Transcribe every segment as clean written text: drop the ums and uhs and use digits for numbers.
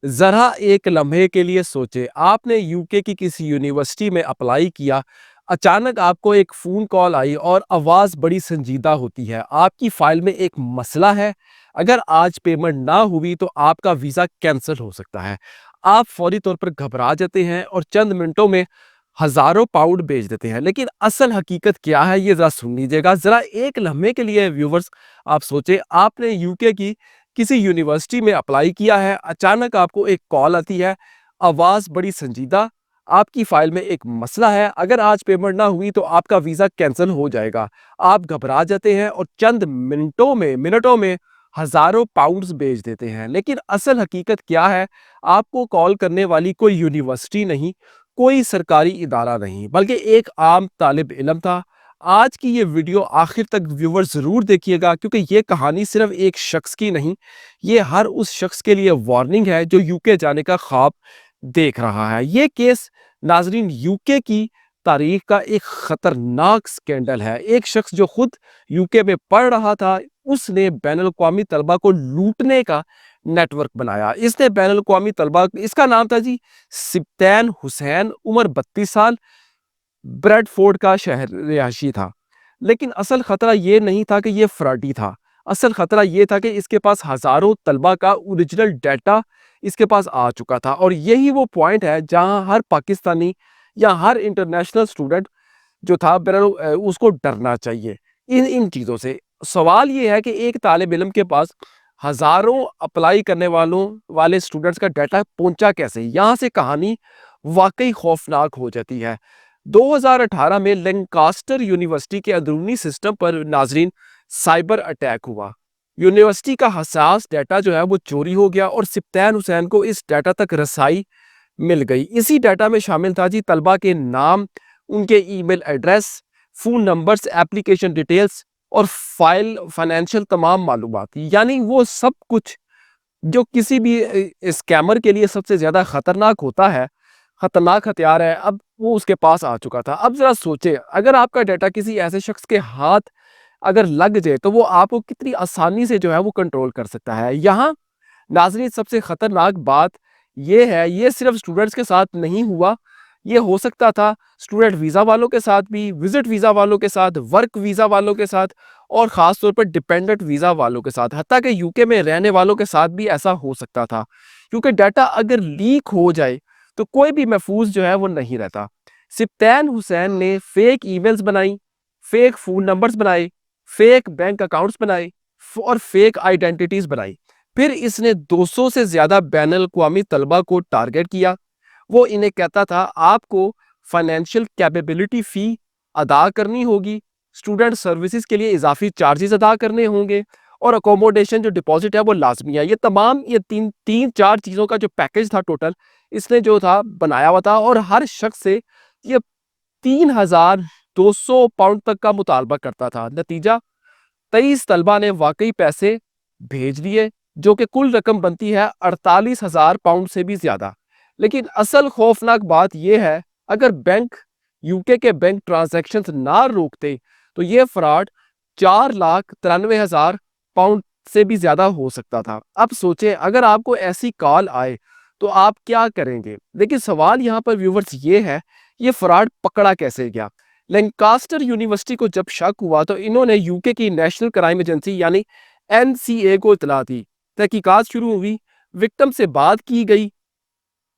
ज़रा एक लम्हे के लिए सोचें, आपने यूके की किसी यूनिवर्सिटी में अप्लाई किया, अचानक आपको एक फ़ोन कॉल आई और आवाज़ बड़ी संजीदा होती है। आपकी फ़ाइल में एक मसला है, अगर आज पेमेंट ना हुई तो आपका वीज़ा कैंसल हो सकता है। आप फ़ौरी तौर पर घबरा जाते हैं और चंद मिनटों में हज़ारों पाउंड भेज देते हैं। लेकिन असल हकीकत क्या है, ये ज़रा सुन लीजिएगा। ज़रा एक लम्हे के लिए व्यूवर्स आप सोचें, आपने यूके की किसी यूनिवर्सिटी में अप्लाई किया है, अचानक आपको एक कॉल आती है, आवाज़ बड़ी संजीदा, आपकी फ़ाइल में एक मसला है, अगर आज पेमेंट ना हुई तो आपका वीज़ा कैंसल हो जाएगा। आप घबरा जाते हैं और चंद मिनटों में हज़ारों पाउंड्स भेज देते हैं। लेकिन असल हकीकत क्या है, आपको कॉल करने वाली कोई यूनिवर्सिटी नहीं, कोई सरकारी इदारा नहीं, बल्कि एक आम तालिब इल्म था। आज की ये वीडियो आखिर तक व्यूअर ज़रूर देखिएगा, क्योंकि ये कहानी सिर्फ एक शख्स की नहीं, ये हर उस शख्स के लिए वार्निंग है जो यूके जाने का ख्वाब देख रहा है। ये केस नाजरीन यूके की तारीख का एक खतरनाक स्कैंडल है। एक शख्स जो खुद यूके में पढ़ रहा था, उसने बैनुल-अक़वामी तलबा को लूटने का नेटवर्क बनाया। इसने बैनुल-अक़वामी तलबा, इसका नाम था जी सिब्तैन हुसैन, उम्र 32 साल, ब्रेडफोर्ड का शहर रिहायशी था। लेकिन असल खतरा ये नहीं था कि ये फ्रॉडी था। असल खतरा ये था कि इसके पास हजारों तलबा का ओरिजिनल डाटा इसके पास आ चुका था। और यही वो पॉइंट है जहां हर पाकिस्तानी या हर इंटरनेशनल स्टूडेंट जो था उसको डरना चाहिए इन इन चीज़ों से। सवाल ये है कि एक तालिब इल्म के पास हजारों अप्लाई करने वाले स्टूडेंट्स का डाटा पहुंचा कैसे। यहाँ से कहानी वाकई खौफनाक हो जाती है। 2018 में लैंकास्टर यूनिवर्सिटी के अंदरूनी सिस्टम पर नाजरीन साइबर अटैक हुआ। यूनिवर्सिटी का हसास डाटा जो है वो चोरी हो गया और सिब्तैन हुसैन को इस डाटा तक रसाई मिल गई। इसी डाटा में शामिल था जी तलबा के नाम, उनके email address, phone numbers, application details और फाइनेंशियल तमाम मालूमात। यानी वो सब कुछ जो किसी भी स्कैमर के लिए सबसे ज़्यादा खतरनाक होता है, खतरनाक हथियार है, अब वो उसके पास आ चुका था। अब ज़रा सोचें, अगर आपका डाटा किसी ऐसे शख्स के हाथ अगर लग जाए तो वो आपको कितनी आसानी से जो है वो कंट्रोल कर सकता है। यहाँ नाज़रीन सबसे खतरनाक बात ये है, ये सिर्फ स्टूडेंट्स के साथ नहीं हुआ, ये हो सकता था स्टूडेंट वीज़ा वालों के साथ भी, विजिट वीज़ा वालों के साथ, वर्क वीज़ा वालों के साथ और ख़ास तौर पर डिपेंडेंट वीज़ा वालों के साथ, हत्ता कि यूके में रहने वालों के साथ भी ऐसा हो सकता था। क्योंकि डाटा अगर लीक हो जाए तो कोई भी महफूज जो है वो नहीं रहता। सिब्तैन हुसैन ने फेक ईमेल्स बनाई, फेक फ़ोन नंबर्स बनाए, फेक बैंक अकाउंट्स बनाए और फेक आइडेंटिटीज़ बनाई। फिर इसने 200 से ज़्यादा बैनुल-अक़वामी तलबा को टारगेट किया। वो इन्हें कहता था आपको फाइनेंशियल कैपेबिलिटी फ़ी अदा करनी होगी, स्टूडेंट सर्विसेज के लिए इजाफी चार्जेस अदा करने होंगे और अकोमोडेशन जो डिपॉजिट है वो लाजमी है। ये तमाम ये तीन चार चीज़ों का जो पैकेज था टोटल, इसने जो था बनाया हुआ था और हर शख्स से ये 3,200 पाउंड तक का मुतालबा करता था। नतीजा 23 तलबा ने वाकई पैसे भेज दिए, जो कि कुल रकम बनती है 48,000 पाउंड से भी ज़्यादा। लेकिन असल खौफनाक बात यह है, अगर यूके के बैंक ट्रांजैक्शंस ना रोकते तो ये फ्रॉड 4,93,000 पाउंड से भी ज़्यादा हो सकता था। अब सोचें, अगर आपको ऐसी कॉल आए तो आप क्या करेंगे। लेकिन सवाल यहाँ पर व्यूवर्स ये है, ये फ्रॉड पकड़ा कैसे गया। लैंकास्टर यूनिवर्सिटी को जब शक हुआ तो इन्होंने यूके की नेशनल क्राइम एजेंसी यानी एनसीए को इतला दी। तहकीकात शुरू हुई, विक्टिम से बात की गई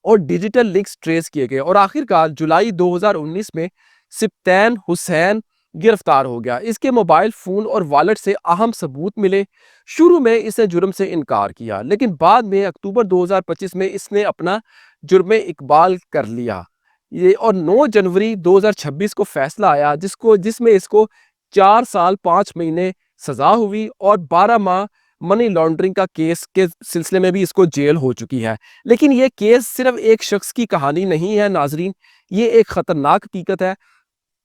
और डिजिटल लिंक्स ट्रेस किए गए और आखिरकार जुलाई 2019 में सिब्तैन हुसैन गिरफ्तार हो गया। इसके मोबाइल फ़ोन और वॉलेट से अहम सबूत मिले। शुरू में इसने जुर्म से इनकार किया, लेकिन बाद में अक्टूबर 2025 में इसने अपना जुर्म इकबाल कर लिया। ये और 9 जनवरी 2026 को फैसला आया जिसमें इसको 4 साल 5 महीने सजा हुई और 12 माह मनी लॉन्ड्रिंग का केस के सिलसिले में भी इसको जेल हो चुकी है। लेकिन ये केस सिर्फ एक शख्स की कहानी नहीं है नाजरीन, ये एक खतरनाक हकीकत है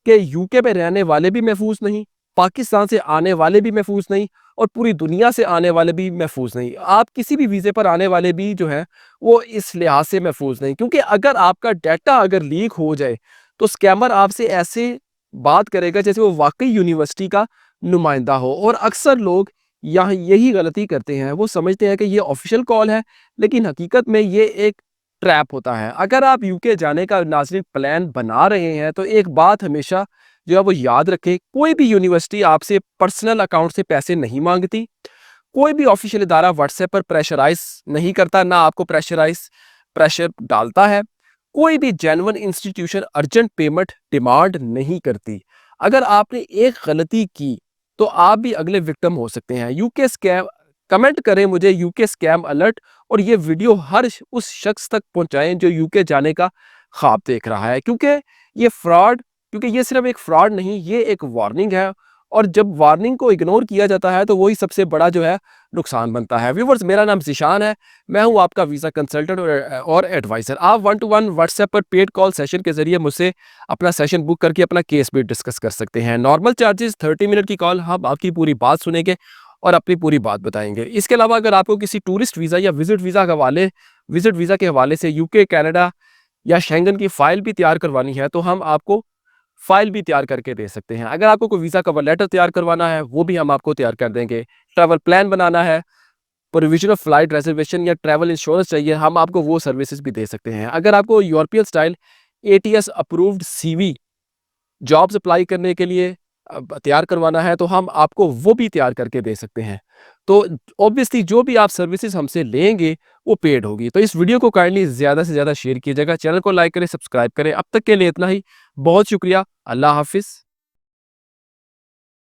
कि यूके में रहने वाले भी महफूज नहीं, पाकिस्तान से आने वाले भी महफूज नहीं और पूरी दुनिया से आने वाले भी महफूज नहीं। आप किसी भी वीज़े पर आने वाले भी जो हैं वो इस लिहाज से महफूज नहीं, क्योंकि अगर आपका डाटा अगर लीक हो जाए तो स्कैमर आपसे ऐसे बात करेगा जैसे वो वाकई यूनिवर्सिटी का नुमाइंदा हो। और अक्सर लोग यहाँ यही गलती करते हैं, वो समझते हैं कि ये ऑफ़िशियल कॉल है, लेकिन हकीकत में ये एक ट्रैप होता है। अगर आप यूके जाने का नाज़रीन प्लान बना रहे हैं, तो एक बात हमेशा जो है वो याद रखें, कोई भी यूनिवर्सिटी आपसे पर्सनल अकाउंट से पैसे नहीं माँगती। कोई भी ऑफ़िशियल इदारा व्हाट्सएप पर प्रेशराइज़ नहीं करता, ना आपको प्रेशर डालता है। कोई भी genuine institution urgent payment demand नहीं करती। अगर आपने एक गलती की, तो आप भी अगले विक्टिम हो सकते हैं। यूके स्कैम कमेंट करें मुझे यूके स्कैम अलर्ट, और ये वीडियो उस शख्स तक पहुँचाएँ जो यूके जाने का ख्वाब देख रहा है। क्योंकि ये सिर्फ़ एक फ्रॉड नहीं, ये एक वार्निंग है, और जब वार्निंग को इग्नोर किया जाता है, तो वही सबसे बड़ा जो है नुकसान बनता है। व्यूअर्स, मेरा नाम ज़ीशान है, मैं हूँ आपका वीज़ा कंसल्टेंट और एडवाइज़र। आप 1 टू 1 व्हाट्सएप पर पेड कॉल सेशन के ज़रिए मुझसे अपना सेशन बुक करके अपना केस भी डिस्कस कर सकते हैं। नॉर्मल चार्जेस 30 मिनट की कॉल, हम आपकी पूरी बात सुनेंगे और अपनी पूरी बात बताएँगे। इसके अलावा अगर आपको किसी टूरिस्ट वीज़ा या विज़िट वीज़ा के हवाले से यूके, कनाडा या शेंगन की फ़ाइल भी तैयार करवानी है, तो हम आपको फ़ाइल भी तैयार करके दे सकते हैं। अगर आपको कोई वीज़ा कवर लेटर तैयार करवाना है, वो भी हम आपको तैयार कर देंगे। ट्रैवल प्लान बनाना है, प्रोविज़नल फ्लाइट रिज़र्वेशन या ट्रैवल इंश्योरेंस चाहिए, हम आपको वो सर्विसेज़ भी दे सकते हैं। अगर आपको European style ATS approved CV jobs apply करने के लिए तैयार करवाना है, तो हम आपको वो भी तैयार करके दे सकते हैं। तो ऑब्वियसली जो भी आप सर्विसेज़ हमसे लेंगे, वो पेड होगी। तो इस वीडियो को काइंडली ज़्यादा से ज़्यादा शेयर कीजिएगा, चैनल को लाइक करें, सब्सक्राइब करें। अब तक के लिए इतना ही। बहुत शुक्रिया। अल्लाह हाफ़िज़।